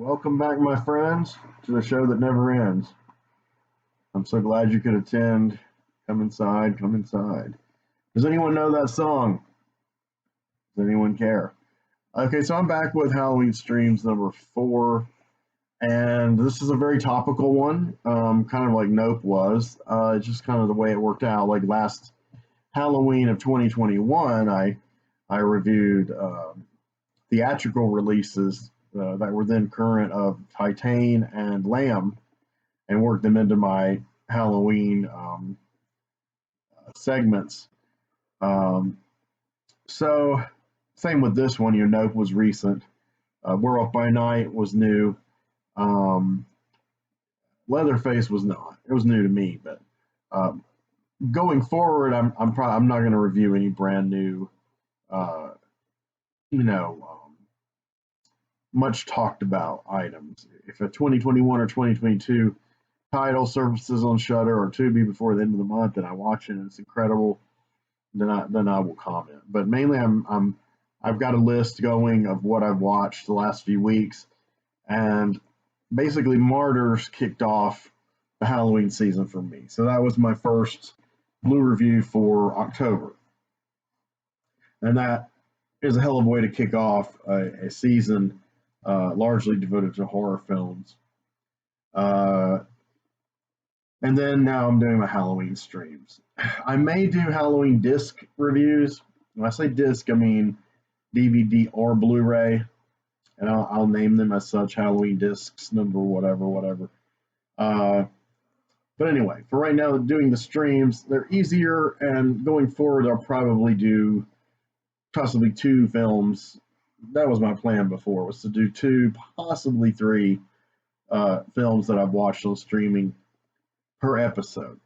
Welcome back, my friends, to the show that never ends. I'm so glad you could attend. Come inside, come inside. Does anyone know that song? Does anyone care? Okay, so I'm back with Halloween Streams number 4, and this is a very topical one, kind of like Nope was. It's just kind of the way it worked out. Like last Halloween of 2021, I reviewed theatrical releases that were then current of Titan and Lamb and worked them into my Halloween segments. So, same with this one. Nope was recent. We're Up by Night was new. Leatherface was not. It was new to me, but going forward, I'm not going to review any brand new, you know, much talked about items. If a 2021 or 2022 title surfaces on Shudder or Tubi before the end of the month and I watch it and it's incredible, then I will comment. But mainly I've got a list going of what I've watched the last few weeks, and basically Martyrs kicked off the Halloween season for me. So that was my first Blue review for October. And that is a hell of a way to kick off a season largely devoted to horror films. And then now I'm doing my Halloween streams. I may do Halloween disc reviews. When I say disc, I mean DVD or Blu-ray, and I'll name them as such: Halloween discs, number whatever. But anyway, for right now, doing the streams, they're easier, and going forward, I'll probably do possibly 2 films. That was my plan before, was to do 2, possibly 3 films that I've watched on streaming per episode.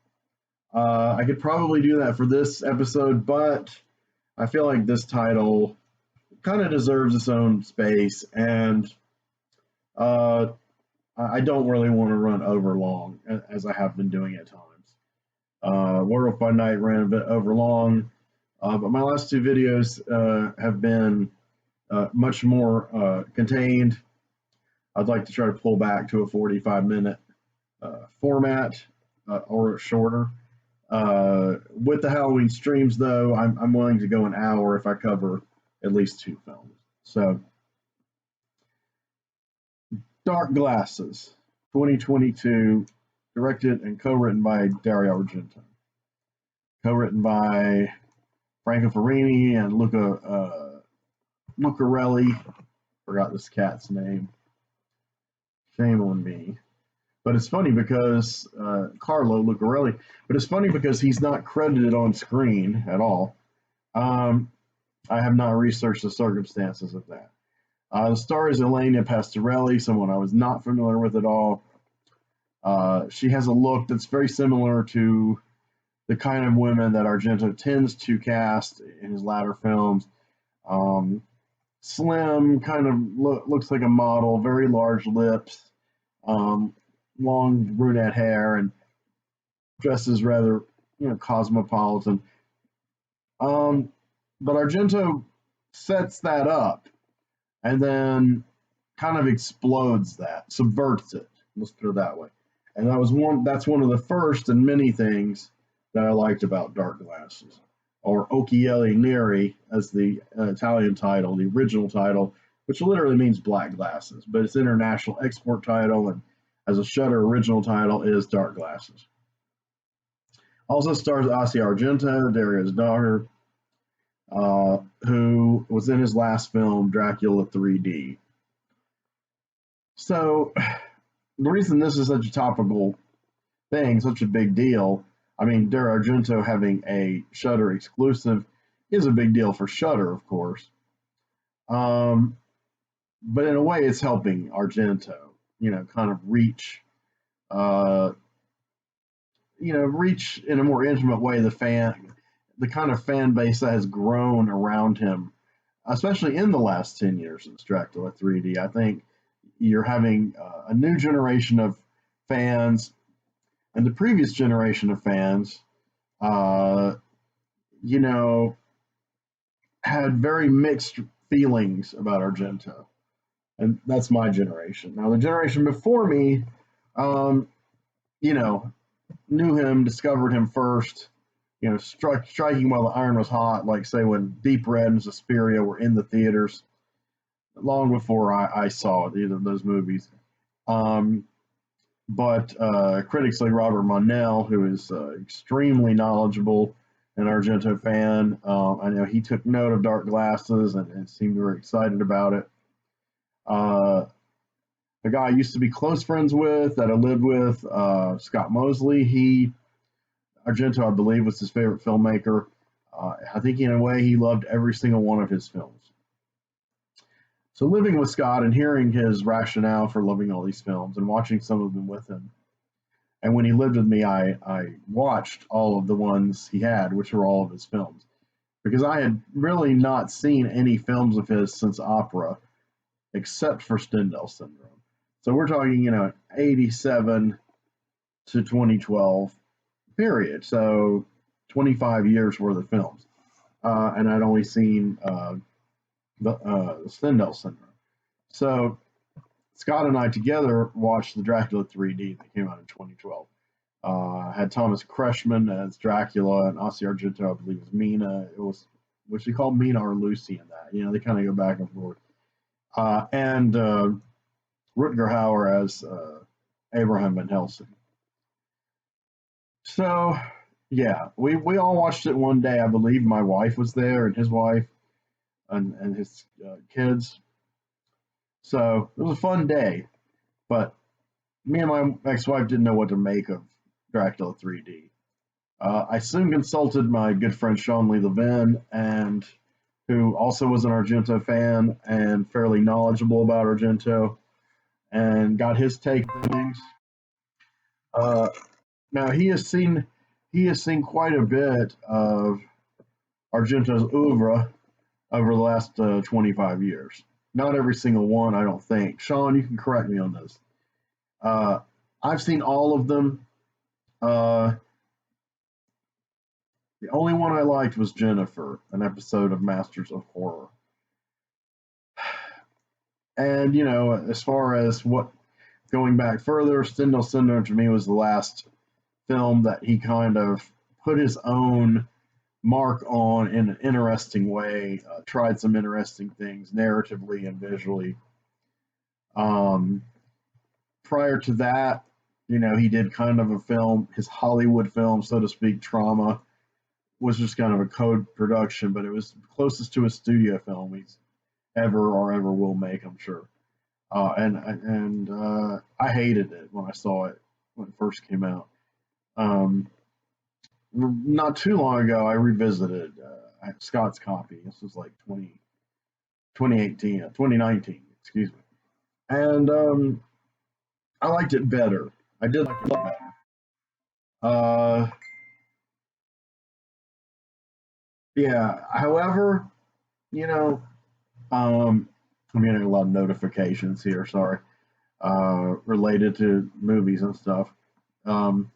I could probably do that for this episode, but I feel like this title kind of deserves its own space, and I don't really want to run over long, as I have been doing at times. Werewolf by Night ran a bit over long, but my last 2 videos have been much more contained. I'd like to try to pull back to a 45-minute format or shorter. With the Halloween streams, though, I'm willing to go an hour if I cover at least 2 films. So, Dark Glasses, 2022, directed and co-written by Dario Argento. Co-written by Franco Ferrini and Lucarelli. Forgot this cat's name. Shame on me. But it's funny because Carlo Lucarelli. But it's funny because he's not credited on screen at all. I have not researched the circumstances of that. The star is Ilenia Pastorelli, someone I was not familiar with at all. She has a look that's very similar to the kind of women that Argento tends to cast in his latter films. Slim, kind of looks like a model, very large lips, long brunette hair, and dresses rather, cosmopolitan. But Argento sets that up and then kind of explodes that, subverts it. Let's put it that way. And that's one of the first and many things that I liked about Dark Glasses, or Occhiali Neri as the Italian title, the original title, which literally means black glasses, but its international export title and as a Shudder original title is Dark Glasses. Also stars Asia Argento, Dario's daughter, who was in his last film, Dracula 3D. So, the reason this is such a topical thing, such a big deal, I mean, Dario Argento having a Shudder exclusive is a big deal for Shudder, of course. But in a way, it's helping Argento, kind of reach in a more intimate way the kind of fan base that has grown around him, especially in the last 10 years since Dracula 3D. I think you're having a new generation of fans, and the previous generation of fans, had very mixed feelings about Argento. and that's my generation. Now, the generation before me, um, you know, knew him, discovered him first, striking while the iron was hot, like say when Deep Red and Suspiria were in the theaters, long before I saw either of those movies. Um, but critics like Robert Monell, who is extremely knowledgeable, an Argento fan, I know he took note of Dark Glasses and seemed very excited about it. Uh, a guy I used to be close friends with that I lived with, Scott Mosley. Argento, I believe, was his favorite filmmaker. I think in a way he loved every single one of his films. So living with Scott and hearing his rationale for loving all these films and watching some of them with him. And when he lived with me, I watched all of the ones he had, which were all of his films, because I had really not seen any films of his since Opera, except for Stendhal Syndrome. So we're talking, 87 to 2012 period. So 25 years worth of films. And I'd only seen the Stendhal Syndrome. So Scott and I together watched the Dracula 3D that came out in 2012. Had Thomas Kretschmann as Dracula and Asia Argento, I believe, was Mina. It was, was she called Mina or Lucy in that? They kind of go back and forth. And Rutger Hauer as Abraham Van Helsing. So, yeah, we all watched it one day. I believe my wife was there and his wife and his kids. So it was a fun day. But me and my ex-wife didn't know what to make of Dracula 3D. I soon consulted my good friend Sean Lee Levin, and who also was an Argento fan and fairly knowledgeable about Argento, and got his take on things. Uh, Now he has seen quite a bit of Argento's oeuvre over the last 25 years. Not every single one, I don't think. Sean, you can correct me on this. Uh, I've seen all of them. Uh, the only one I liked was Jennifer, an episode of Masters of Horror. And as far as what going back further, Stendhal Syndrome to me was the last film that he kind of put his own mark on in an interesting way, tried some interesting things narratively and visually. Um, Prior to that, he did kind of a film, his Hollywood film, so to speak, Trauma, was just kind of a code production, but it was closest to a studio film he's ever will make, I'm sure. And I hated it when I saw it when it first came out. Um, Not too long ago, I revisited Scott's copy. This was like 2018, 2019, excuse me. And I liked it better. I did like it better. Uh, yeah. However, you know, I'm getting a lot of notifications here. Sorry, related to movies and stuff. Um,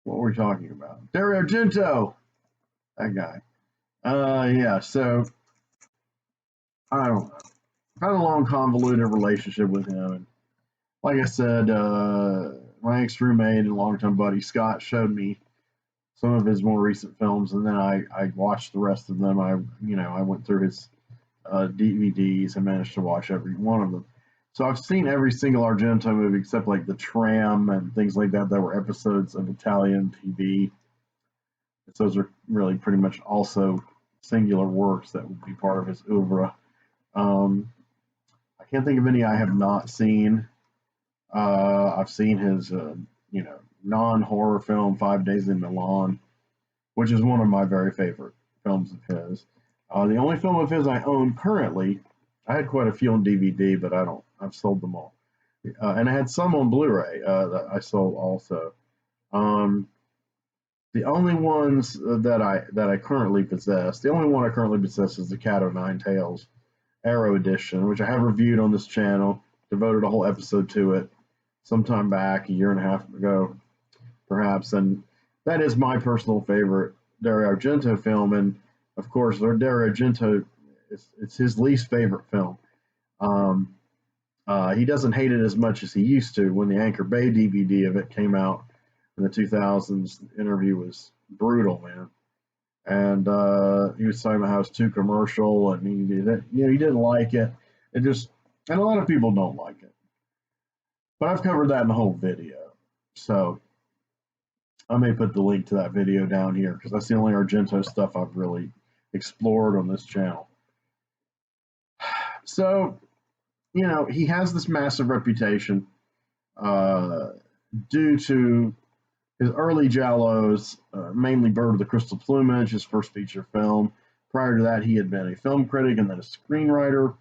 what were we talking about? Dario Argento, that guy. Yeah. So I don't know. I've had a long, convoluted relationship with him, and like I said, my ex roommate and longtime buddy Scott showed me some of his more recent films, and then I watched the rest of them. I went through his DVDs and managed to watch every one of them. So I've seen every single Argento movie except like The Tram and things like that that were episodes of Italian TV. Those are really pretty much also singular works that would be part of his oeuvre. Um, I can't think of any I have not seen. I've seen his, non-horror film 5 Days in Milan, which is one of my very favorite films of his. The only film of his I own currently, I had quite a few on DVD, but I've sold them all. And I had some on Blu-ray that I sold also. Um, the only ones that I currently possess, the only one I currently possess is the Cat o' Nine Tails Arrow Edition, which I have reviewed on this channel, devoted a whole episode to it sometime back, a year and a half ago, perhaps. And that is my personal favorite Dario Argento film. And of course, Dario Argento, it's his least favorite film. Um, he doesn't hate it as much as he used to. When the Anchor Bay DVD of it came out in the 2000s, the interview was brutal, man. And he was talking about how it's too commercial, and he didn't like it. It just, and a lot of people don't like it. But I've covered that in the whole video, so I may put the link to that video down here because that's the only Argento stuff I've really explored on this channel. So, he has this massive reputation due to his early giallos, mainly Bird of the Crystal Plumage, his first feature film. Prior to that, he had been a film critic and then a screenwriter.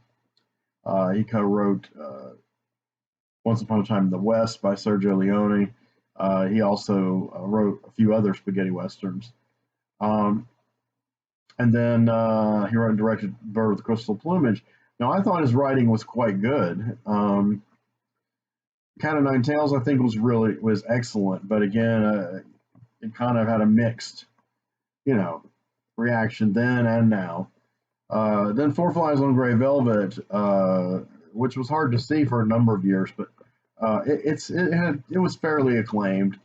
He co-wrote Once Upon a Time in the West by Sergio Leone. He also wrote a few other spaghetti westerns. And then he wrote and directed Bird of the Crystal Plumage. Now, I thought his writing was quite good. Cat o' Nine Tails, I think, was excellent, but again, it kind of had a mixed, reaction then and now. Then Four Flies on Grey Velvet, which was hard to see for a number of years, but it was fairly acclaimed.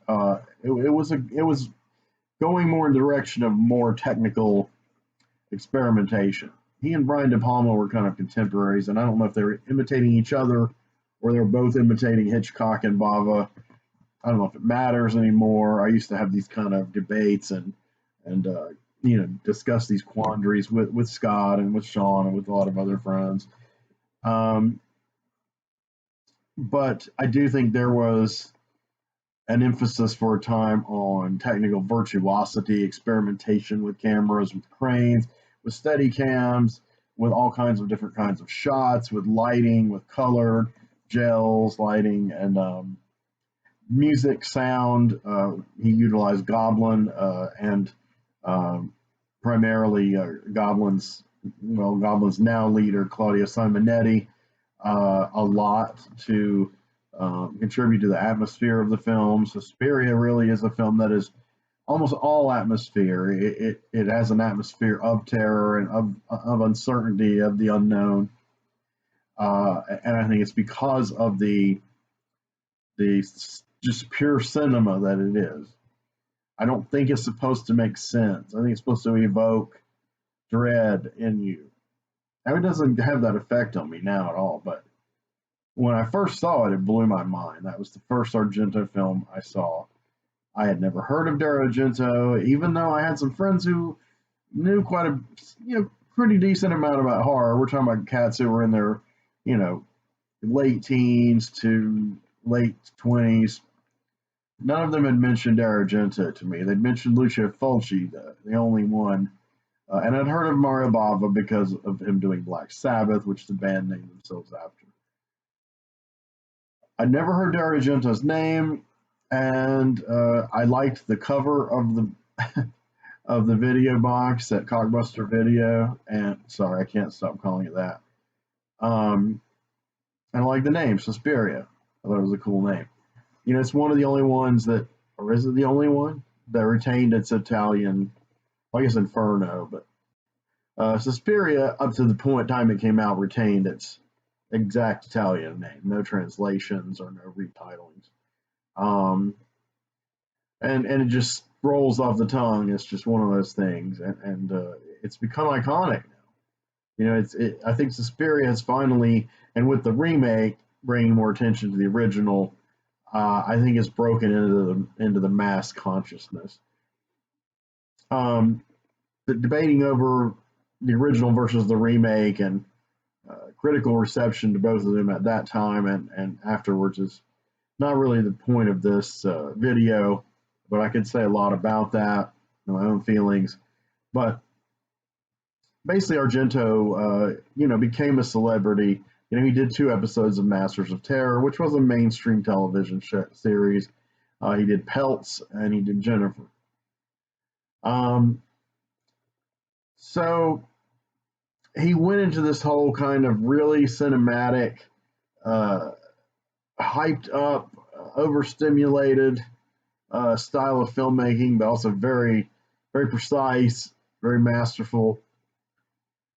It was going more in the direction of more technical experimentation. He and Brian De Palma were kind of contemporaries, and I don't know if they were imitating each other or they were both imitating Hitchcock and Bava. I don't know if it matters anymore. I used to have these kind of debates and discuss these quandaries with Scott and with Sean and with a lot of other friends. But I do think there was an emphasis for a time on technical virtuosity, experimentation with cameras, with cranes, with steady cams, with all kinds of different kinds of shots, with lighting, with color, gels, lighting, and music, sound. He utilized Goblin and primarily Goblin's now leader, Claudio Simonetti, a lot to contribute to the atmosphere of the film. Suspiria really is a film that is almost all atmosphere. It has an atmosphere of terror and of uncertainty, of the unknown. And I think it's because of the just pure cinema that it is. I don't think it's supposed to make sense. I think it's supposed to evoke dread in you. Now, it doesn't have that effect on me now at all, but when I first saw it, it blew my mind. That was the first Argento film I saw. I had never heard of Dario Argento, even though I had some friends who knew quite a pretty decent amount about horror. We're talking about cats who were in their late teens to late 20s. None of them had mentioned Dario Argento to me. They'd mentioned Lucio Fulci, the only one. And I'd heard of Mario Bava because of him doing Black Sabbath, which the band named themselves after. I'd never heard Dario Argento's name, and I liked the cover of the of the video box at Cockbuster Video. And sorry, I can't stop calling it that. And I like the name, Suspiria. I thought it was a cool name. It's one of the only ones that, or is it the only one that retained its Italian, I guess Inferno, but Suspiria, up to the point time it came out, retained its exact Italian name. No translations or no retitling. And it just rolls off the tongue. It's just one of those things, and it's become iconic now. I think Suspiria has finally, and with the remake bringing more attention to the original, I think it's broken into the mass consciousness. The debating over the original versus the remake and critical reception to both of them at that time and afterwards is not really the point of this video, but I could say a lot about that, my own feelings. But basically, Argento, became a celebrity. He did 2 episodes of Masters of Terror, which was a mainstream television series. He did Pelts, and he did Jennifer. So he went into this whole kind of really cinematic, hyped up, overstimulated style of filmmaking, but also very, very precise, very masterful,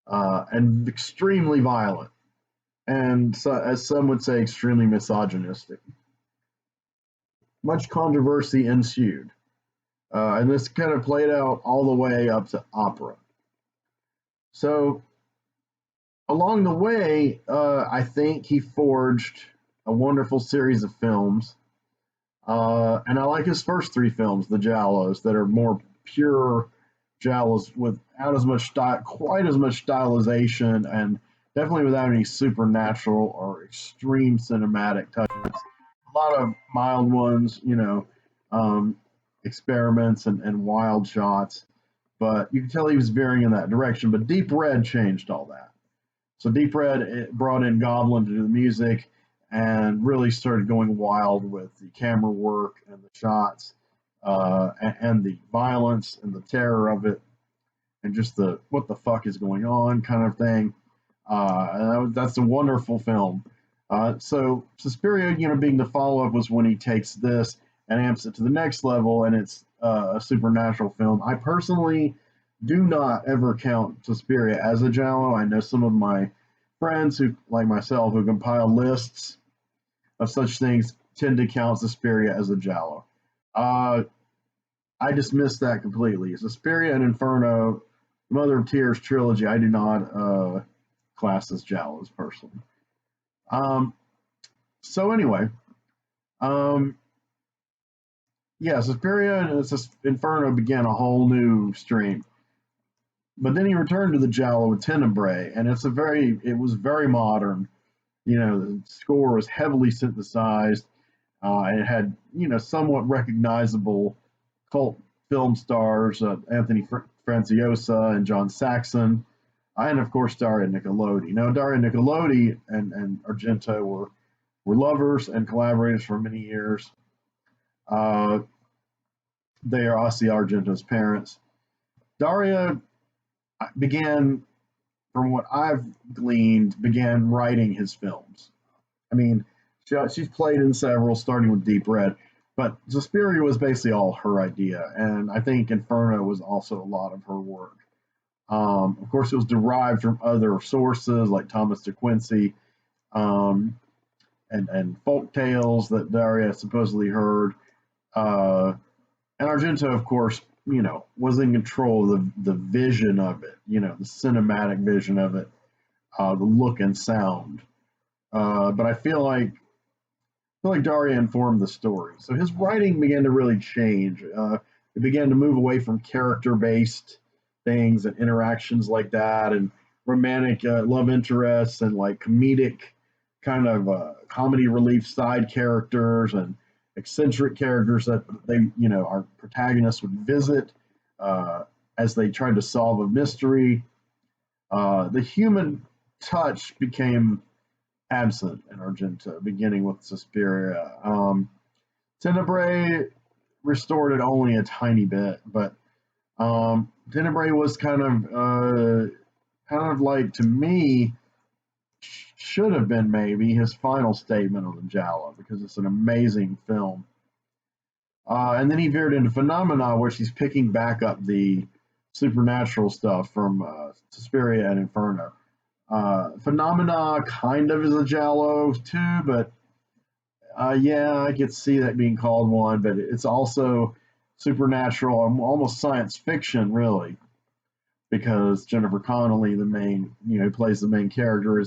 and extremely violent, and so, as some would say, extremely misogynistic. Much controversy ensued, and this kind of played out all the way up to opera. So along the way, I think he forged a wonderful series of films. And I like his first three films, the Giallos, that are more pure Giallos without as much quite as much stylization, and definitely without any supernatural or extreme cinematic touches. A lot of mild ones, experiments and wild shots, but you can tell he was veering in that direction. But Deep Red changed all that. So Deep Red brought in Goblin to do the music and really started going wild with the camera work and the shots, and the violence and the terror of it, and just the what the fuck is going on kind of thing. That's a wonderful film. So Suspiria, being the follow up, was when he takes this and amps it to the next level, and it's a supernatural film. I personally do not ever count Suspiria as a giallo. I know some of my friends who, like myself, who compile lists of such things tend to count Suspiria as a giallo. I dismiss that completely. Suspiria and Inferno, Mother of Tears trilogy, I do not class as giallos personally. So anyway, Suspiria and Inferno began a whole new stream. But then he returned to the giallo with Tenebrae, and it was very modern. The score was heavily synthesized, and it had, somewhat recognizable cult film stars, Anthony Franciosa and John Saxon, and of course Dario Nicolodi. Now, Dario Nicolodi and Argento were lovers and collaborators for many years. They are Ossie Argento's parents. Dario began, from what I've gleaned, began writing his films. I mean, she's played in several, starting with Deep Red, but Suspiria was basically all her idea, and I think Inferno was also a lot of her work. Of course, it was derived from other sources like Thomas de Quincey, and folk tales that Dario supposedly heard. And Argento, of course, was in control of the vision of it, the cinematic vision of it, the look and sound. But I feel like Dario informed the story. So his writing began to really change. It began to move away from character-based things and interactions like that, and romantic love interests, and like comedic kind of comedy relief side characters and eccentric characters that our protagonists would visit as they tried to solve a mystery. The human touch became absent in Argento, beginning with Suspiria. Tenebrae restored it only a tiny bit, but Tenebrae was kind of like, to me, should have been maybe his final statement on the giallo, because it's an amazing film. And then he veered into Phenomena, where she's picking back up the supernatural stuff from Suspiria and Inferno. Phenomena kind of is a giallo too, but I could see that being called one, but it's also supernatural, almost science fiction, really, because Jennifer Connelly, the main, who plays the main character,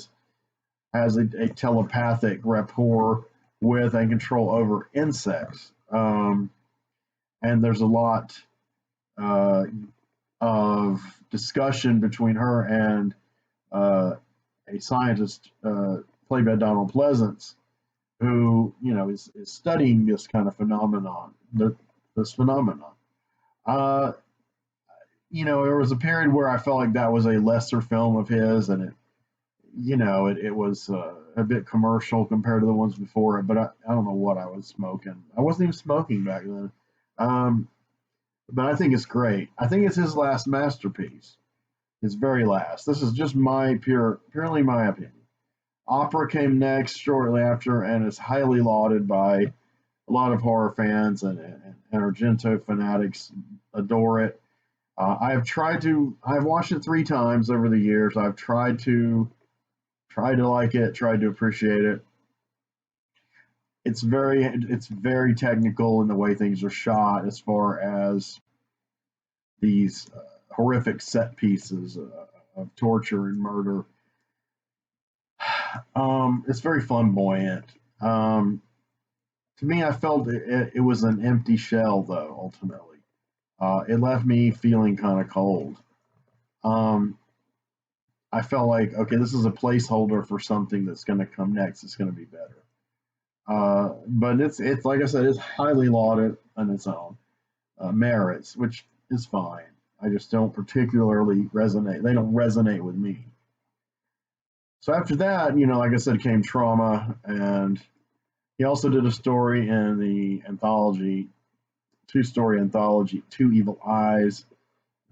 has a telepathic rapport with and control over insects. And there's a lot of discussion between her and a scientist played by Donald Pleasance, who is studying this kind of phenomenon. This phenomenon. There was a period where I felt like that was a lesser film of his, and it was a bit commercial compared to the ones before it. But I don't know what I was smoking. I wasn't even smoking back then. But I think it's great. I think it's his last masterpiece. His very last. This is just purely my opinion. Opera came next shortly after, and is highly lauded by a lot of horror fans, and Argento fanatics adore it. I've watched it 3 times over the years. I've tried to like it, tried to appreciate it. It's very technical in the way things are shot, as far as these horrific set pieces of torture and murder. It's very flamboyant. Um, to me, I felt it was an empty shell, though. Ultimately, it left me feeling kind of cold. Um, I felt like, okay, this is a placeholder for something that's going to come next. It's going to be better. But it's like I said, it's highly lauded on its own merits, which is fine. I just don't particularly resonate. They don't resonate with me. So after that, like I said, came Trauma, and he also did a story in the anthology, two-story anthology, Two Evil Eyes,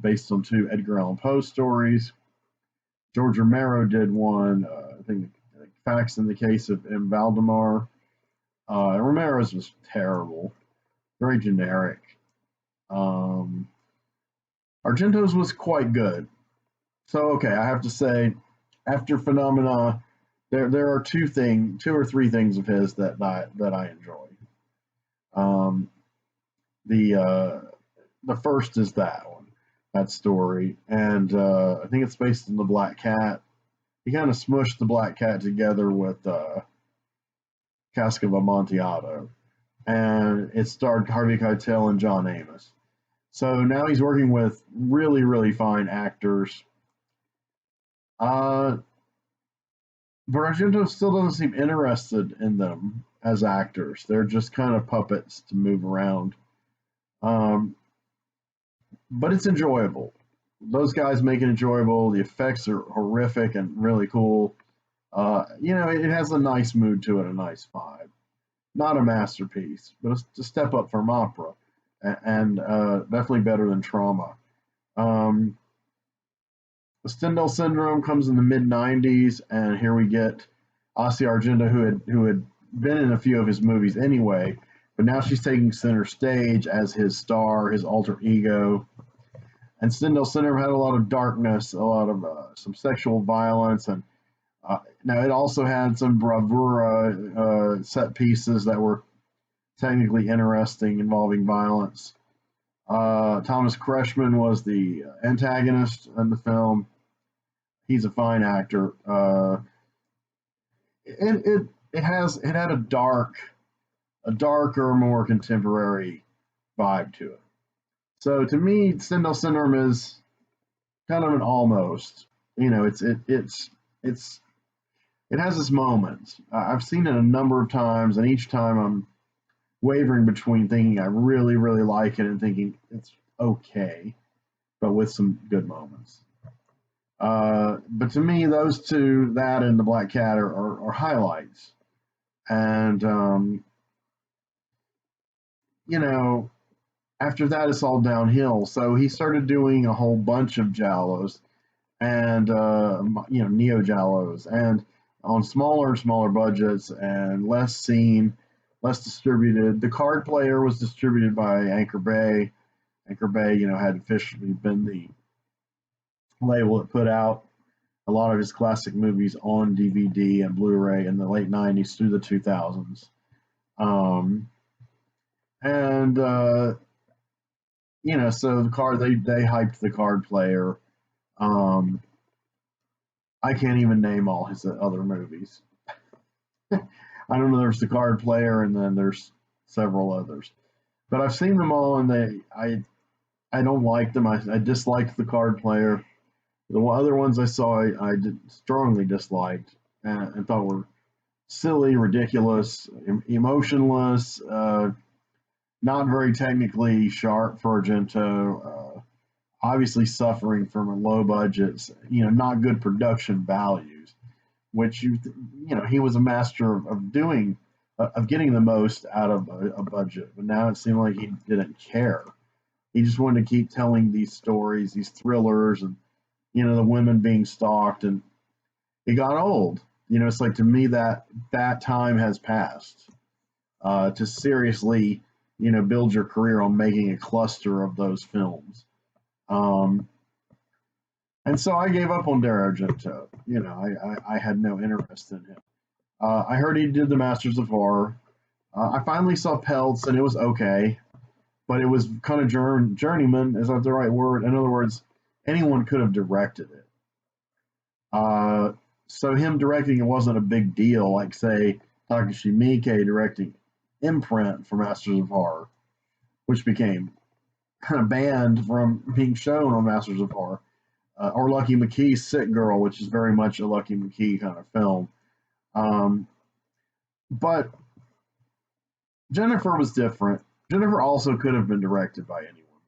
based on two Edgar Allan Poe stories. George Romero did one, I think, Facts in the Case of M. Valdemar. Romero's was terrible, very generic. Argento's was quite good. So okay, I have to say, after Phenomena, there are two or three things of his that I enjoy. Um, the first is that story, and I think it's based on the Black Cat. He kind of smushed the Black Cat together with Cask of Amontillado, and it starred Harvey Keitel and John Amos. So now he's working with really, really fine actors. But Argento still doesn't seem interested in them as actors. They're just kind of puppets to move around. But it's enjoyable. Those guys make it enjoyable. The effects are horrific and really cool. It has a nice mood to it, a nice vibe. Not a masterpiece, but it's a step up from opera, and definitely better than Trauma. The Stendhal Syndrome comes in the mid '90s, and here we get Asia Argento, who had been in a few of his movies anyway, but now she's taking center stage as his star, his alter ego. And Stendhal Syndrome had a lot of darkness, a lot of some sexual violence, and now it also had some bravura set pieces that were technically interesting, involving violence. Thomas Kretschmann was the antagonist in the film. He's a fine actor. It had a darker, more contemporary vibe to it. So to me, Stendhal Syndrome is kind of an almost. It has its moments. I've seen it a number of times, and each time I'm wavering between thinking I really, really like it and thinking it's okay, but with some good moments. But to me, those two, that and the Black Cat, are highlights. And after that, it's all downhill. So he started doing a whole bunch of giallos, and neo giallos, and on smaller and smaller budgets and less seen, less distributed. The Card Player was distributed by Anchor Bay. Anchor Bay, had officially been the label that put out a lot of his classic movies on DVD and Blu-ray in the late '90s through the 2000s. So the card they hyped the Card Player. I can't even name all his other movies. I don't know. There's the Card Player, and then there's several others. But I've seen them all, and I don't like them. I disliked the Card Player. The other ones I saw, I strongly disliked and thought were silly, ridiculous, emotionless, not very technically sharp for Argento. Obviously suffering from a low budget, not good production values, which he was a master of doing, of getting the most out of a budget. But now it seemed like he didn't care. He just wanted to keep telling these stories, these thrillers, and the women being stalked, and it got old. It's like, to me, that time has passed. To seriously, build your career on making a cluster of those films. And so I gave up on Dario Argento. I had no interest in him. I heard he did the Masters of Horror. I finally saw Pelts, and it was okay, but it was kind of journeyman. Is that the right word? In other words, anyone could have directed it. So him directing it wasn't a big deal, like say Takashi Miike directing Imprint for Masters of Horror, which became kind of banned from being shown on Masters of Horror, or Lucky McKee's Sick Girl, which is very much a Lucky McKee kind of film. But Jennifer was different. Jennifer also could have been directed by anyone,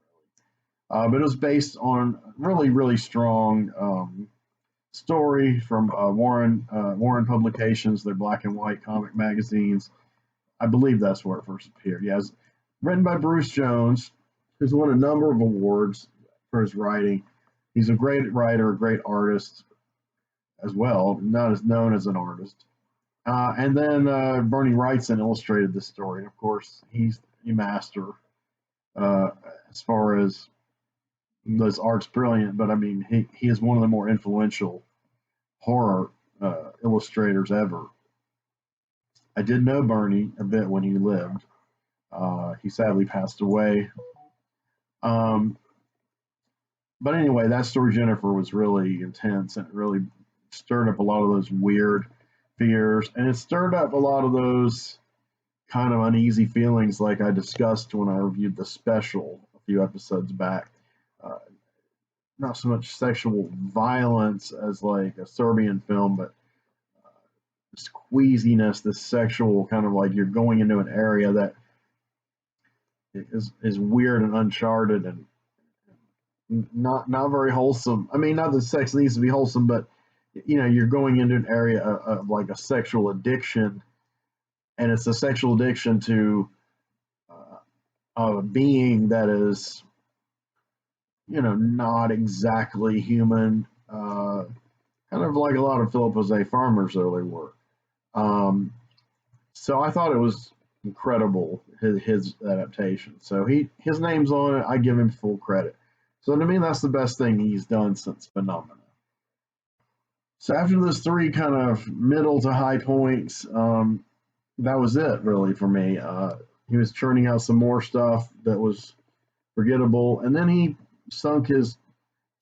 really. But it was based on really, really strong story from Warren Publications, their black and white comic magazines. I believe that's where it first appeared. Yeah, it's written by Bruce Jones, who's won a number of awards for his writing. He's a great writer, a great artist as well, not as known as an artist. And then Bernie Wrightson illustrated this story. And of course, he's a master as far as his art's brilliant, but I mean, he is one of the more influential horror illustrators ever. I did know Bernie a bit when he lived. He sadly passed away. But anyway, that story, Jennifer, was really intense, and it really stirred up a lot of those weird fears, and it stirred up a lot of those kind of uneasy feelings like I discussed when I reviewed The Special a few episodes back. Not so much sexual violence as like a Serbian film, but this queasiness, this sexual kind of like you're going into an area that is weird and uncharted and not very wholesome. I mean, not that sex needs to be wholesome, but you're going into an area of like a sexual addiction, and it's a sexual addiction to a being that is, not exactly human. Kind of like a lot of Philip Jose Farmer's early work. So I thought it was incredible, his adaptation. So his name's on it. I give him full credit. So to me, that's the best thing he's done since Phenomena. So after those three kind of middle to high points, that was it really for me. He was churning out some more stuff that was forgettable, and then he sunk his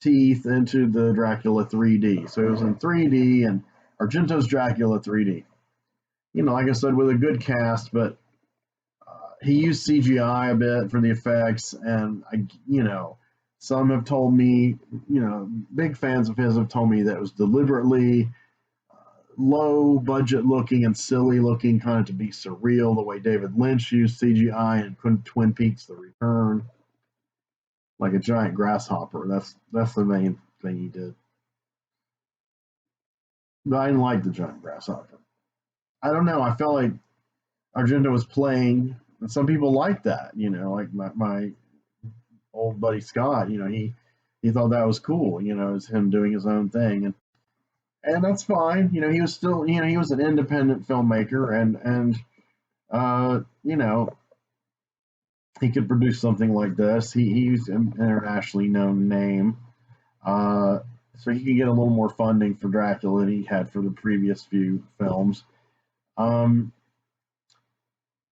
teeth into the Dracula 3D. So it was in 3D and Argento's Dracula 3D. Like I said, with a good cast, but he used CGI a bit for the effects, and some have told me, big fans of his have told me that it was deliberately low budget looking and silly looking, kind of to be surreal, the way David Lynch used CGI in Twin Peaks: The Return, like a giant grasshopper. That's the main thing he did. But I didn't like the giant grasshopper. I don't know. I felt like Argento was playing, and some people like that. Like my old buddy Scott. He thought that was cool. As him doing his own thing, and that's fine. He was still, he was an independent filmmaker, and he could produce something like this. He's an internationally known name, so he could get a little more funding for Dracula than he had for the previous few films.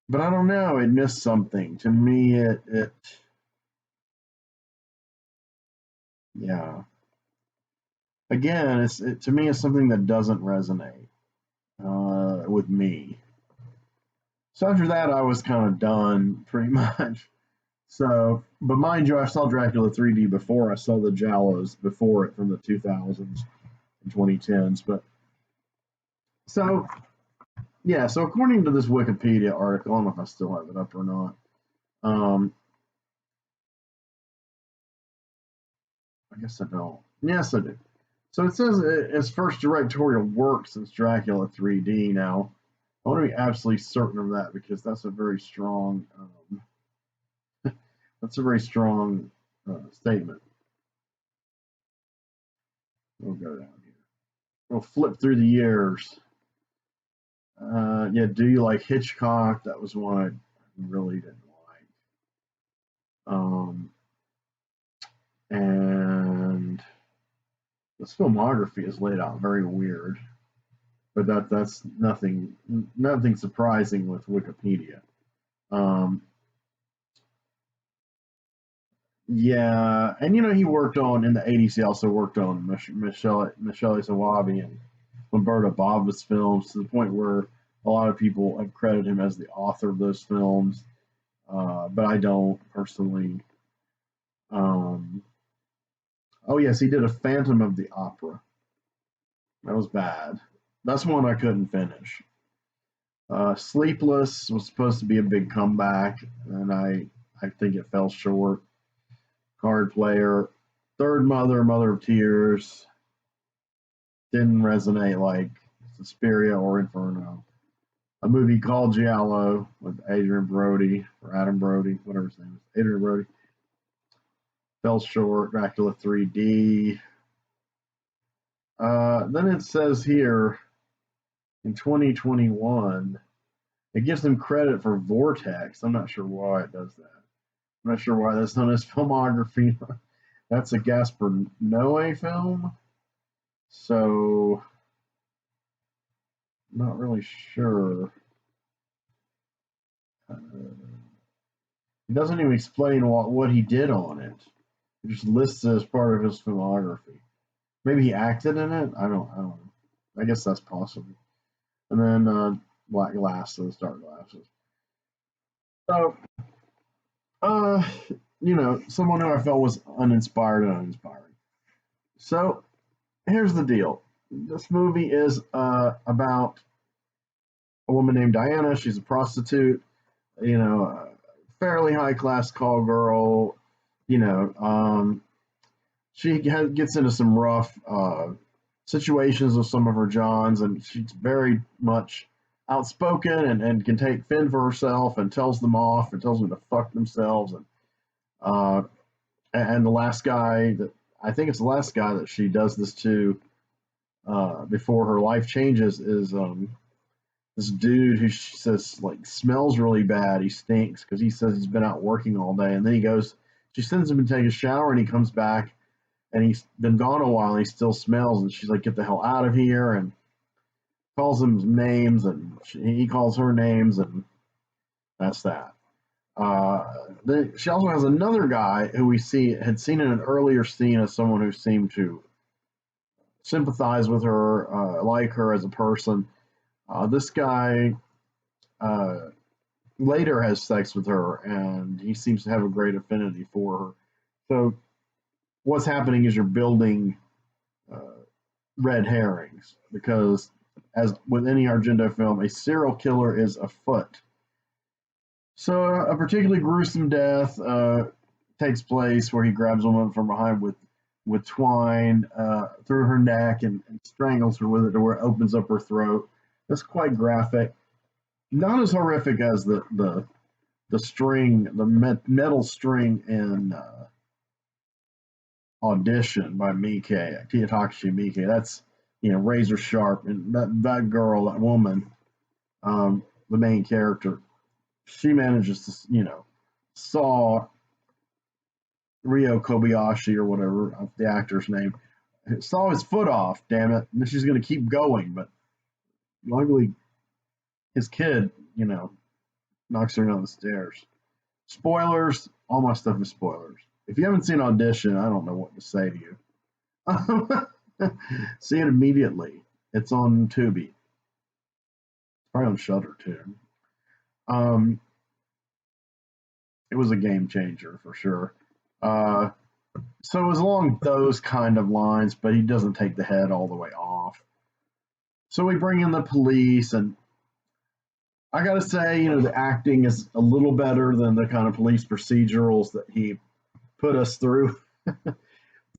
But I don't know. It missed something. To me, it yeah. Again, to me, it's something that doesn't resonate with me. So after that, I was kind of done, pretty much. So, but mind you, I saw Dracula 3D before. I saw the Giallos before it from the 2000s and 2010s. But so, yeah. So according to this Wikipedia article, I don't know if I still have it up or not. I guess I don't. Yes, I do. So it says it's first directorial work since Dracula 3D. Now, I want to be absolutely certain of that because that's a very strong statement. We'll go down here. We'll flip through the years. Yeah, Do You Like Hitchcock? That was one I really didn't like. And this filmography is laid out very weird, but that's nothing surprising with Wikipedia. Yeah, and he worked on in the '80s. He also worked on Michelle Sawabi and Lamberto Bava's films, to the point where a lot of people have credited him as the author of those films, but I don't personally. Um, oh yes, he did a Phantom of the Opera. That was bad. That's one I couldn't finish. Sleepless was supposed to be a big comeback, and I think it fell short. Card Player, Third Mother, Mother of Tears, didn't resonate like Suspiria or Inferno. A movie called Giallo with Adrian Brody, or Adam Brody, whatever his name is, Adrian Brody, fell short. Dracula 3D. Then it says here in 2021, it gives him credit for Vortex. I'm not sure why it does that. I'm not sure why that's on his filmography. That's a Gaspar Noé film. So, not really sure. He doesn't even explain what he did on it. He just lists it as part of his filmography. Maybe he acted in it. I don't know. I guess that's possible. And then Black Glasses, Dark Glasses. So, someone who I felt was uninspired and uninspiring. So, here's the deal. This movie is about a woman named Diana. She's a prostitute, fairly high class call girl. She gets into some rough situations with some of her Johns, and she's very much outspoken and can take fend for herself and tells them off and tells them to fuck themselves. Uh, and the last guy that I think it's the last guy that she does this to before her life changes is this dude who she says smells really bad. He stinks because he says he's been out working all day, and then she sends him to take a shower, and he comes back, and he's been gone a while, and he still smells, and she's like, "Get the hell out of here!" and calls him names, and he calls her names, and that's that. Then she also has another guy who had seen in an earlier scene as someone who seemed to sympathize with her, like her as a person. This guy later has sex with her, and he seems to have a great affinity for her. So what's happening is you're building red herrings, because as with any Argento film, a serial killer is afoot. So a particularly gruesome death takes place where he grabs a woman from behind with twine through her neck and strangles her with it to where it opens up her throat. That's quite graphic. Not as horrific as the string, the metal string in Audition by Takashi Miike. That's razor sharp, and that girl, that woman, the main character, she manages to saw Ryo Kobayashi or whatever the actor's name, saw his foot off. Damn it! And she's going to keep going, but luckily his kid, knocks her down the stairs. Spoilers. All my stuff is spoilers. If you haven't seen Audition, I don't know what to say to you. See it immediately. It's on Tubi. It's probably on Shudder too. It was a game changer for sure. So it was along those kind of lines, but he doesn't take the head all the way off. So we bring in the police, and I gotta say, the acting is a little better than the kind of police procedurals that he put us through,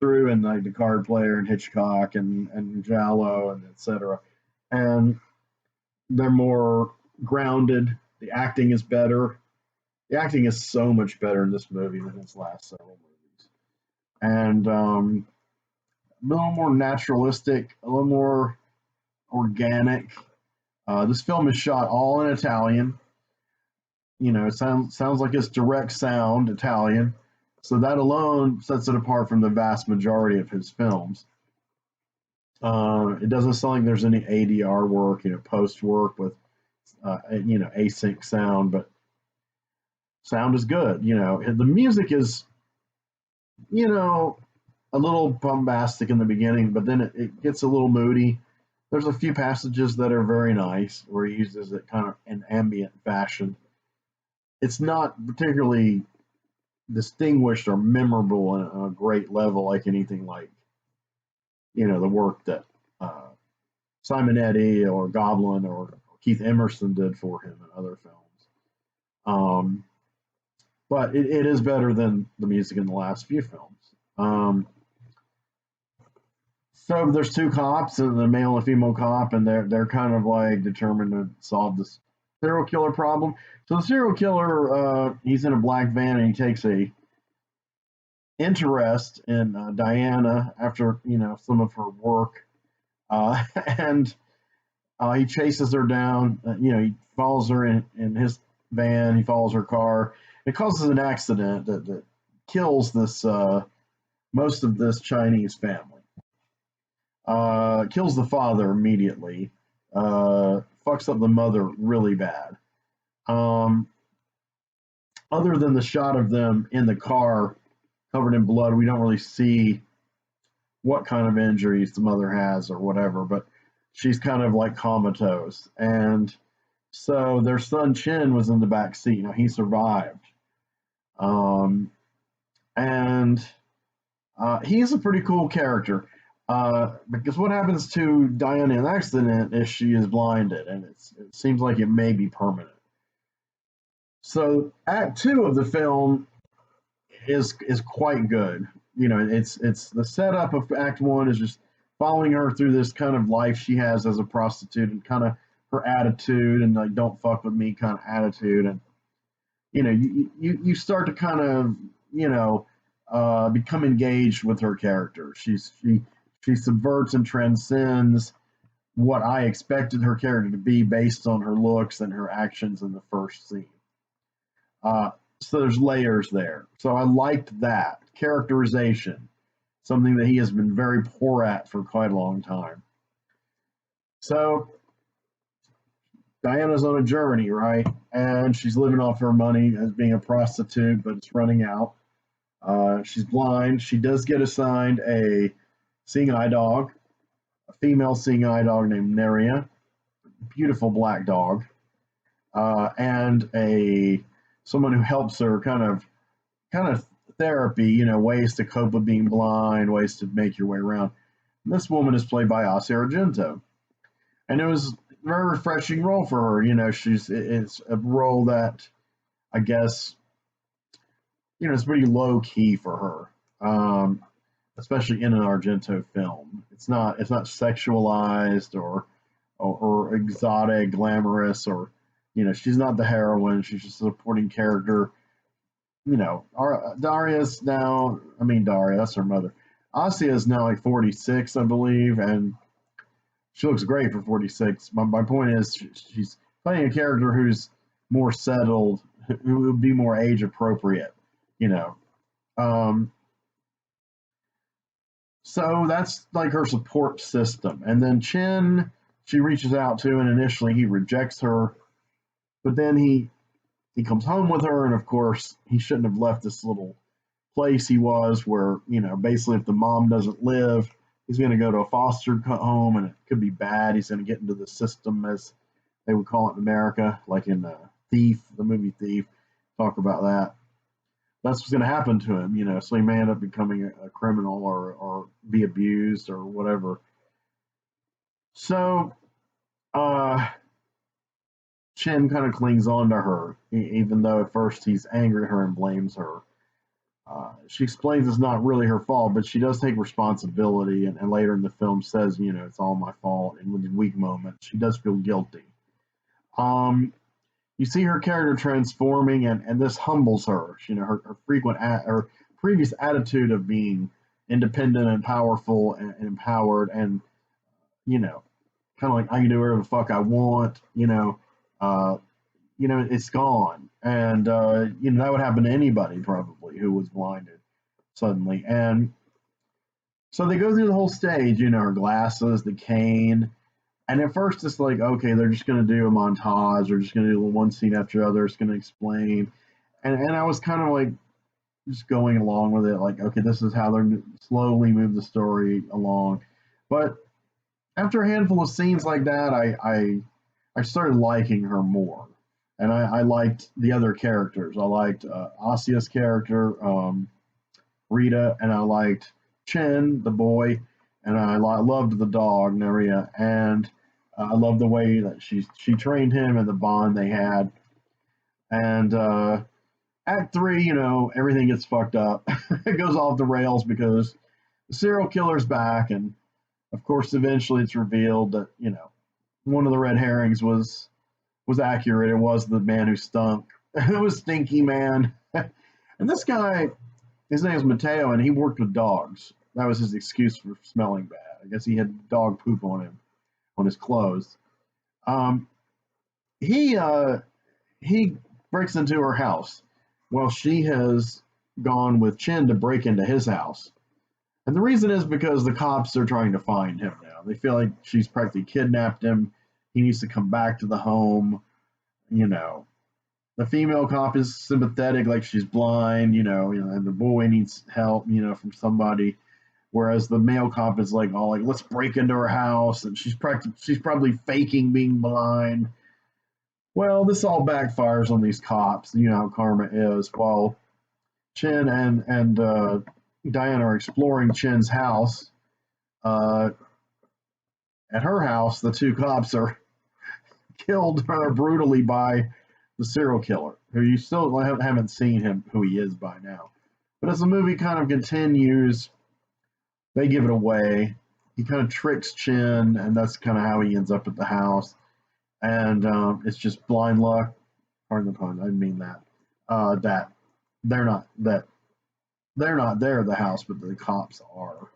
in like The Card Player and Hitchcock and Giallo and etc. And they're more grounded. The acting is better. The acting is so much better in this movie than his last several movies, and a little more naturalistic, a little more organic. This film is shot all in Italian. It sounds like it's direct sound Italian. So that alone sets it apart from the vast majority of his films. It doesn't sound like there's any ADR work, post work with, async sound, but sound is good. The music is, a little bombastic in the beginning, but then it gets a little moody. There's a few passages that are very nice where he uses it kind of in ambient fashion. It's not particularly distinguished or memorable on a great level like anything like, the work that Simonetti or Goblin or Keith Emerson did for him in other films. But it is better than the music in the last few films. So there's two cops, and the male and female cop, and they're kind of like determined to solve this serial killer problem. So the serial killer, he's in a black van, and he takes a interest in Diana after some of her work, and he chases her down. He follows her in his van. He follows her car. It causes an accident that kills this most of this Chinese family. Kills the father immediately. Fucks up the mother really bad. Other than the shot of them in the car covered in blood, we don't really see what kind of injuries the mother has or whatever, but she's kind of like comatose. And so their son Chin was in the back seat. He survived. And he's a pretty cool character. Because what happens to Diana in an accident is she is blinded, and it seems like it may be permanent. So Act 2 of the film is quite good. It's the setup of Act 1 is just following her through this kind of life she has as a prostitute, and kind of her attitude, and like don't fuck with me kind of attitude, and you start to kind of become engaged with her character. She subverts and transcends what I expected her character to be based on her looks and her actions in the first scene. So there's layers there. So I liked that characterization, something that he has been very poor at for quite a long time. So Diana's on a journey, right? And she's living off her money as being a prostitute, but it's running out. She's blind. She does get assigned a seeing eye dog, a female seeing eye dog named NERI, beautiful black dog, and someone who helps her kind of therapy, ways to cope with being blind, ways to make your way around. And this woman is played by Dario Argento, and it was a very refreshing role for her. It's a role that I guess it's pretty low key for her. Especially in an Argento film. It's not sexualized or exotic, glamorous, or she's not the heroine. She's just a supporting character. Daria's now. Daria, that's her mother. Asia is now like 46, I believe, and she looks great for 46. My point is, she's playing a character who's more settled, who would be more age appropriate. So that's like her support system. And then Chin, she reaches out to, and initially he rejects her, but then he comes home with her, and of course he shouldn't have left this little place he was, where basically if the mom doesn't live, he's going to go to a foster home, and it could be bad. He's going to get into the system, as they would call it in America, like in Thief, the movie Thief. Talk about that. That's what's going to happen to him, so he may end up becoming a criminal or be abused or whatever. So Chin kind of clings on to her, even though at first he's angry at her and blames her. She explains it's not really her fault, but she does take responsibility, and later in the film says, it's all my fault, and with the weak moments, she does feel guilty. You see her character transforming, and this humbles her. Her previous attitude of being independent and powerful and empowered, and kind of like I can do whatever the fuck I want. you know, it's gone. And, you know, that would happen to anybody probably who was blinded suddenly. And so they go through the whole stage, you know, her glasses, the cane. And at first it's like, okay, they're just going to do a montage. They're just going to do one scene after the other. It's going to explain. And I was kind of like just going along with it. Like, okay, this is how they're slowly move the story along. But after a handful of scenes like that, I started liking her more, and I liked the other characters. I liked Asia's character, Rita, and I liked Chen, the boy, and I loved the dog Naria, and I loved the way that she trained him and the bond they had. And Act three, you know, everything gets fucked up. It goes off the rails because the serial killer's back, and of course, eventually it's revealed that you know one of the red herrings was accurate. It was the man who stunk. It was Stinky Man. And this guy, his name is Matteo, and he worked with dogs. That was his excuse for smelling bad. I guess he had dog poop on him, on his clothes. Um, he he breaks into her house. Well, she has gone with Chin to break into his house. And the reason is because the cops are trying to find him now. They feel like she's practically kidnapped him. He needs to come back to the home. You know, the female cop is sympathetic, like she's blind, and the boy needs help, from somebody. Whereas the male cop is like, oh, like let's break into her house, and she's probably faking being blind. Well, this all backfires on these cops. You know how karma is. While Chen and Diana are exploring Chen's house. At her house, the two cops are killed brutally by the serial killer, who you still haven't seen him who he is by now. But as the movie kind of continues, they give it away. He kind of tricks Chen, and that's kind of how he ends up at the house. And it's just blind luck. Pardon the pun. I didn't mean that. That they're not there at the house, but the cops are.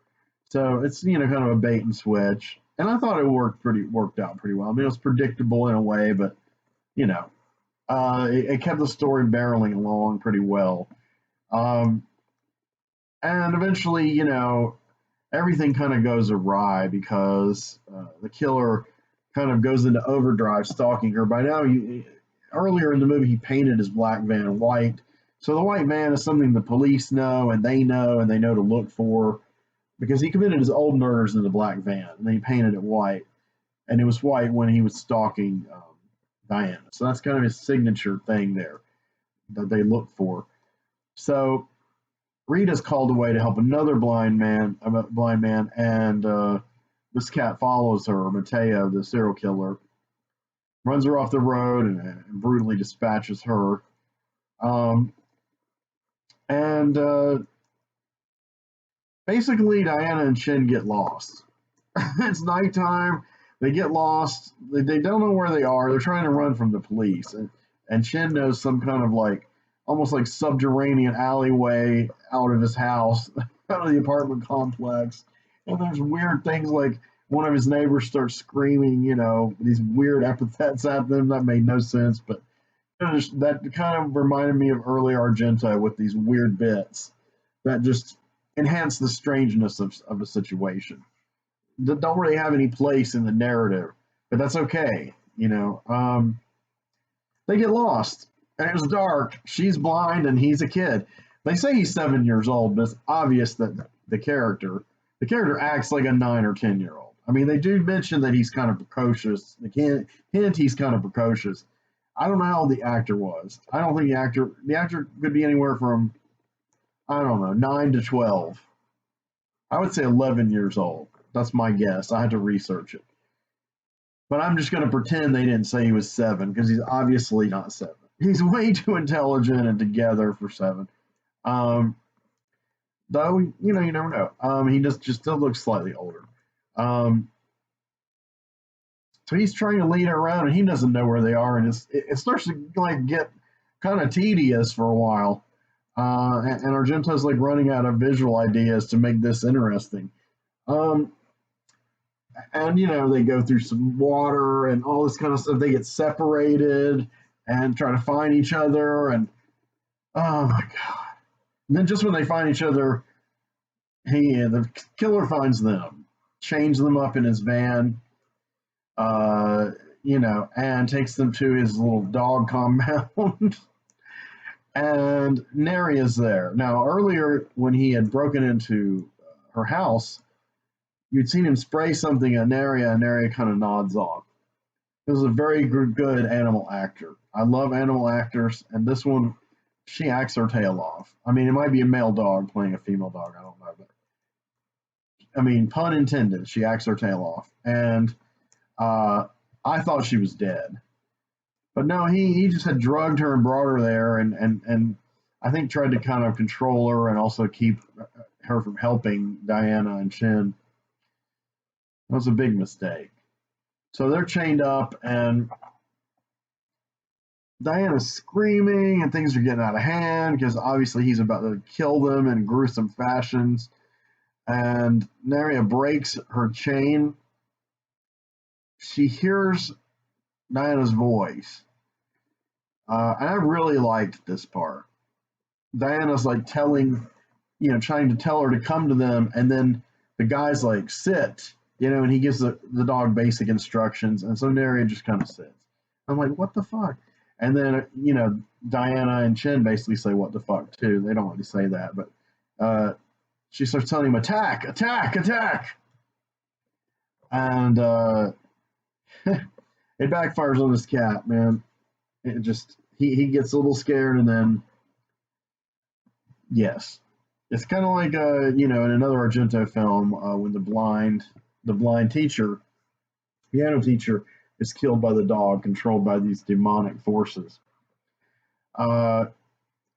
So it's kind of a bait and switch. And I thought it worked out pretty well. I mean, it was predictable in a way, but you know, it kept the story barreling along pretty well. And eventually, everything kind of goes awry because the killer kind of goes into overdrive stalking her. By now, earlier in the movie, he painted his black van white. So the white van is something the police know, and they know to look for, because he committed his old murders in the black van, and then he painted it white, and it was white when he was stalking Diana. So that's kind of his signature thing there that they look for. So Rita's called away to help another blind man, and this cat follows her. Matteo, the serial killer, runs her off the road and brutally dispatches her. And basically, Diana and Chen get lost. It's nighttime. They get lost. They don't know where they are. They're trying to run from the police. And Chen knows some kind of almost like subterranean alleyway out of his house, out of the apartment complex. And there's weird things like one of his neighbors starts screaming, these weird epithets at them that made no sense. But that kind of reminded me of early Argento with these weird bits that just enhance the strangeness of a situation that don't really have any place in the narrative, but that's okay. They get lost, and it was dark. She's blind, and he's a kid. They say he's 7 years old, but it's obvious that the character acts like a 9 or 10-year-old. I mean, they do mention that he's kind of precocious. They can't hint he's kind of precocious. I don't know how old the actor was. I don't think the actor could be anywhere from, I don't know, 9 to 12. I would say 11 years old. That's my guess. I had to research it. But I'm just going to pretend they didn't say he was 7, because he's obviously not 7. He's way too intelligent and together for 7. Though, you never know. He just still looks slightly older. So he's trying to lead her around, and he doesn't know where they are, and it starts to get kind of tedious for a while. And Argento's running out of visual ideas to make this interesting. And they go through some water and all this kind of stuff. They get separated. and try to find each other. And oh my God. And then just when they find each other, the killer finds them, chains them up in his van, and takes them to his little dog compound. And Neri is there. Now, earlier when he had broken into her house, you'd seen him spray something at Neri, and Neri kind of nods off. He was a very good animal actor. I love animal actors, and this one, she acts her tail off. I mean, it might be a male dog playing a female dog, I don't know, but I mean, pun intended, she acts her tail off. And I thought she was dead. But no, he just had drugged her and brought her there, and I think tried to kind of control her and also keep her from helping Diana and Chin. That was a big mistake. So they're chained up, and Diana's screaming, and things are getting out of hand because obviously he's about to kill them in gruesome fashions. And Neria breaks her chain. She hears Diana's voice. And I really liked this part. Diana's like trying to tell her to come to them, and then the guy's like, sit, and he gives the dog basic instructions, and so Neria just kind of sits. I'm like, what the fuck? And then, Diana and Chin basically say what the fuck too. They don't really say that, but she starts telling him, attack, attack, attack. And it backfires on this cat, man. It just, he gets a little scared, and then, yes. It's kind of like, in another Argento film, when the blind teacher, piano teacher, is killed by the dog, controlled by these demonic forces. And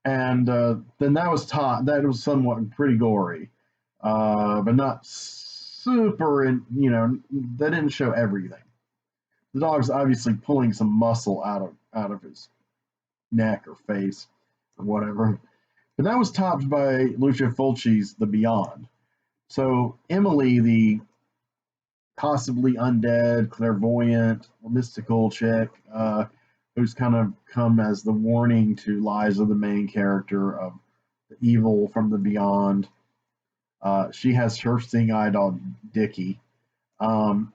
then that was somewhat pretty gory, but not super, that didn't show everything. The dog's obviously pulling some muscle out of his neck or face or whatever. But that was topped by Lucio Fulci's The Beyond. So Emily, the possibly undead, clairvoyant, mystical chick, who's kind of come as the warning to Liza, the main character of the evil from the beyond. She has her sting-eyed dog, Dickie. And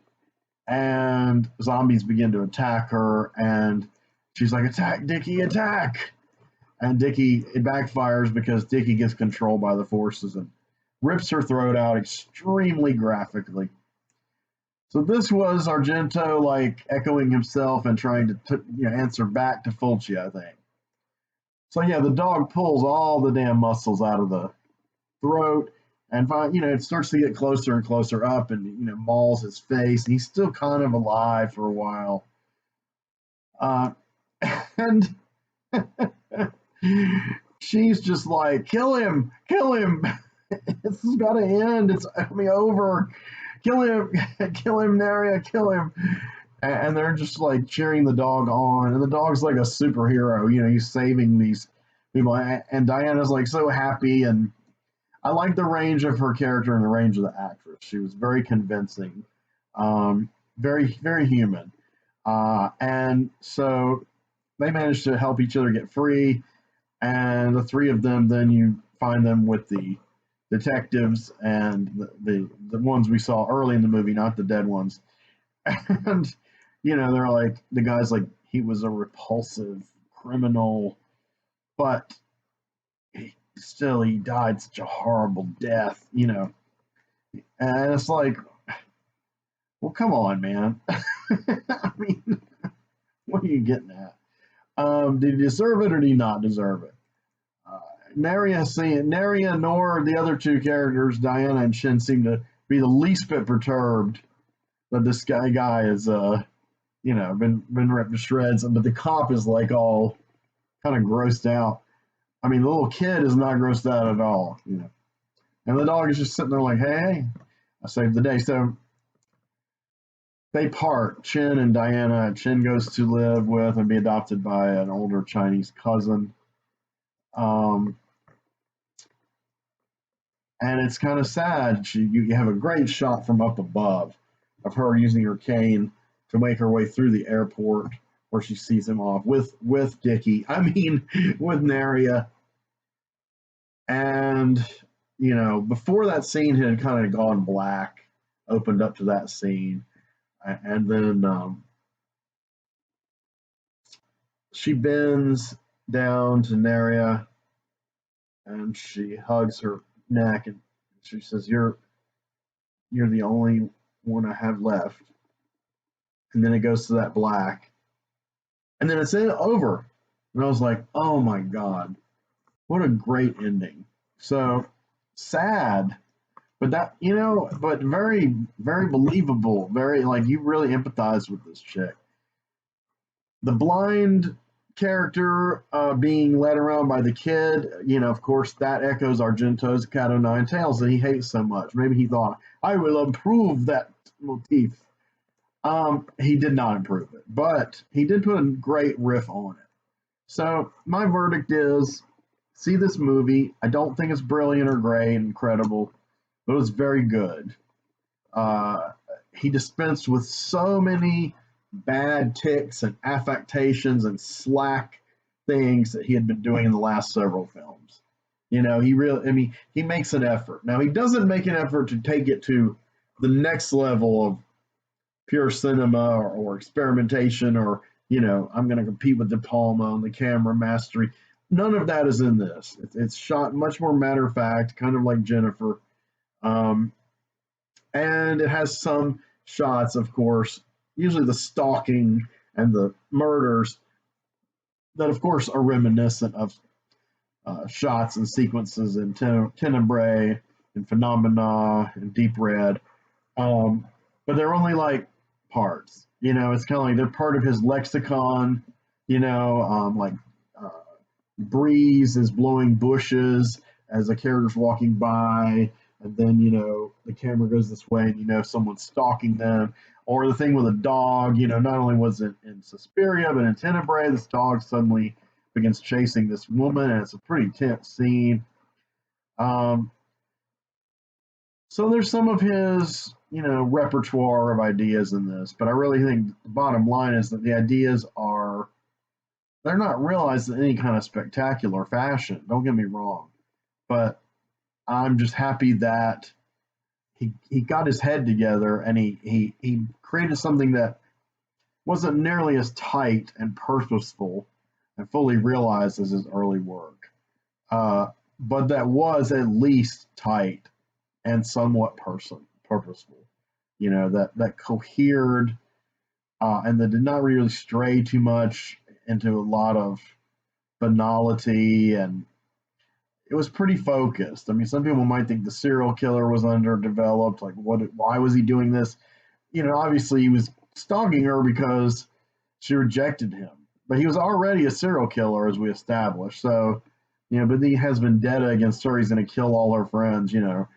zombies begin to attack her, and she's like, attack, Dickie, attack! And Dickie, it backfires because Dickie gets controlled by the forces and rips her throat out extremely graphically. So this was Argento like echoing himself and trying to answer back to Fulci, I think. So yeah, the dog pulls all the damn muscles out of the throat, and it starts to get closer and closer up, and mauls his face, and he's still kind of alive for a while. And she's just like, kill him, kill him. This has got to end. It's over. Kill him, Neria, kill him. And they're just like cheering the dog on, and the dog's like a superhero. He's saving these people, and Diana's like so happy. And I like the range of her character and the range of the actress. She was very convincing, very, very human. And so they managed to help each other get free, and the three of them, then you find them with the detectives and the ones we saw early in the movie, not the dead ones. And they're like, the guy's like, he was a repulsive criminal, but he died such a horrible death, and it's like, well, come on, man. I mean, what are you getting at? Did he deserve it or did he not deserve it? Neria nor the other two characters, Diana and Shin, seem to be the least bit perturbed that this guy is, been ripped to shreds. But the cop is like all kind of grossed out. I mean, the little kid is not grossed out at all, And the dog is just sitting there like, hey, I saved the day. So they part, Chin and Diana. Chin goes to live with and be adopted by an older Chinese cousin. And it's kind of sad. You have a great shot from up above of her using her cane to make her way through the airport where she sees him off with Dickie. I mean, with Neria. And before that scene had kind of gone black, opened up to that scene, and then she bends down to Neria and she hugs her neck and she says, "You're the only one I have left." And then it goes to that black, and then it's over. And I was like, "Oh my god, what a great ending!" So sad, but but very, very believable. Very, like, you really empathize with this chick. The blind character being led around by the kid, of course, that echoes Argento's Cat o' Nine Tails that he hates so much. Maybe he thought, I will improve that motif. He did not improve it, but he did put a great riff on it. So my verdict is, see this movie. I don't think it's brilliant or great, incredible, but it was very good. He dispensed with so many bad ticks and affectations and slack things that he had been doing in the last several films. He makes an effort. Now, he doesn't make an effort to take it to the next level of pure cinema or experimentation or, I'm going to compete with De Palma on the camera mastery. None of that is in this. It's shot much more matter of fact, kind of like Jennifer. And it has some shots, of course, usually the stalking and the murders that, of course, are reminiscent of shots and sequences in Tenebrae and Phenomena and Deep Red. But they're only like parts. It's kind of like they're part of his lexicon, like breeze is blowing bushes as the character's walking by, and then the camera goes this way and someone's stalking them, or the thing with a dog. Not only was it in Suspiria but in Tenebrae, this dog suddenly begins chasing this woman, and it's a pretty tense scene. So there's some of his repertoire of ideas in this, but I really think the bottom line is that the ideas they're not realized in any kind of spectacular fashion, don't get me wrong, but I'm just happy that he got his head together and he created something that wasn't nearly as tight and purposeful and fully realized as his early work, but that was at least tight and somewhat purposeful. That cohered and that did not really stray too much into a lot of banality, and it was pretty focused. I mean, some people might think the serial killer was underdeveloped. Like, why was he doing this? Obviously he was stalking her because she rejected him. But he was already a serial killer, as we established. So, but he has vendetta against her. He's going to kill all her friends, but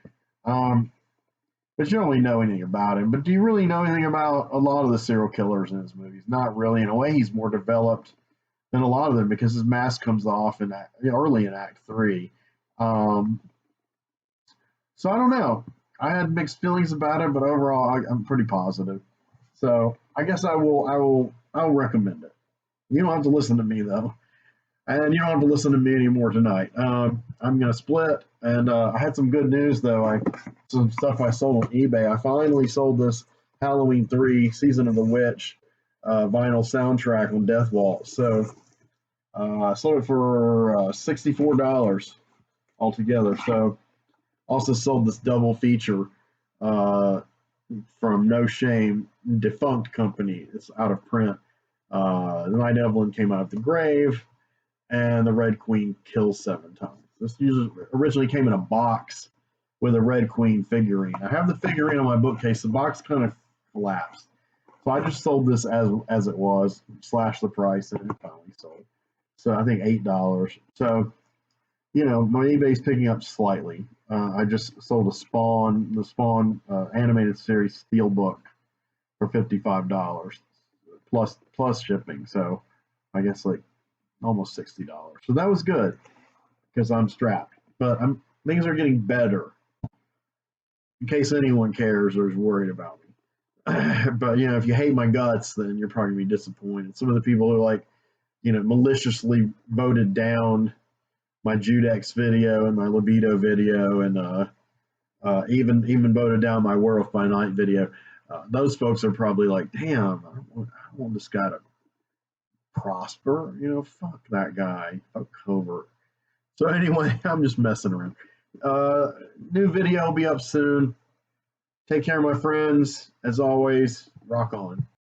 you don't really know anything about him. But do you really know anything about a lot of the serial killers in his movies? Not really. In a way, he's more developed than a lot of them because his mask comes off early in Act 3. So I don't know. I had mixed feelings about it, but overall, I'm pretty positive. So I guess I'll recommend it. You don't have to listen to me though, and you don't have to listen to me anymore tonight. I'm gonna split, and I had some good news though. Some stuff I sold on eBay. I finally sold this Halloween 3 Season of the Witch vinyl soundtrack on Death Vault. So I sold it for $64 altogether. So also sold this double feature from No Shame, defunct company. It's out of print. The Night Evelyn came out of the grave, and the Red Queen kills 7 times. This originally came in a box with a Red Queen figurine. I have the figurine on my bookcase. The box kind of collapsed. So I just sold this as it was, slashed the price, and it finally sold. So I think $8. So, my eBay's picking up slightly. I just sold the Spawn animated series steelbook for $55 plus shipping. So I guess like almost $60. So that was good because I'm strapped. But things are getting better. In case anyone cares or is worried about me. But you know, if you hate my guts, then you're probably gonna be disappointed. Some of the people who like, you know, maliciously voted down my Judex video and my libido video, and even voted down my Werewolf by Night video. Those folks are probably like, damn, I want this guy to prosper. You know, fuck that guy, fuck Covert. So anyway, I'm just messing around. New video will be up soon. Take care, my friends. As always, rock on.